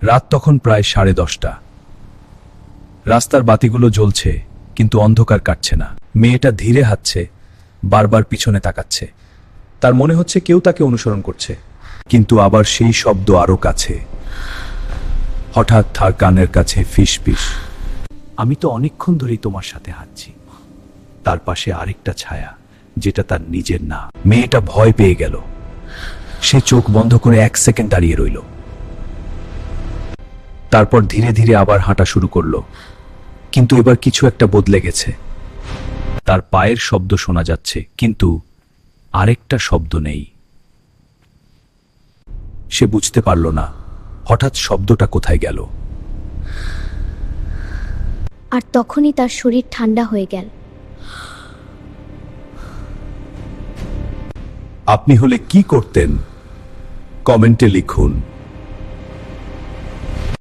রাত তখন প্রায় 10:30। রাস্তার বাতিগুলো জ্বলছে, কিন্তু অন্ধকার কাটছে না। মেয়েটা ধীরে হাঁটছে, বারবার পিছনে তাকাচ্ছে। তার মনে হচ্ছে কেউ তাকে অনুসরণ করছে, কিন্তু আবার সেই শব্দ আরো কাছে। হঠাৎ তার কানের কাছে ফিস ফিস। আমি তো অনেকক্ষণ ধরেই তোমার সাথে হাঁটছি। তার পাশে আরেকটা ছায়া, যেটা তার নিজের না। মেয়েটা ভয় পেয়ে গেল। সে চোখ বন্ধ করে 1 সেকেন্ড দাঁড়িয়ে রইল। তারপর ধীরে ধীরে আবার হাঁটা শুরু করলো, কিন্তু এবার কিছু একটা বদলে গেছে। তার পায়ের শব্দ শোনা যাচ্ছে, কিন্তু আরেকটা শব্দ নেই। সে বুঝতে পারল না হঠাৎ শব্দটা কোথায় গেল। আর তখনই তার শরীর ঠান্ডা হয়ে গেল। আপনি হলে কি করতেন? কমেন্টে লিখুন।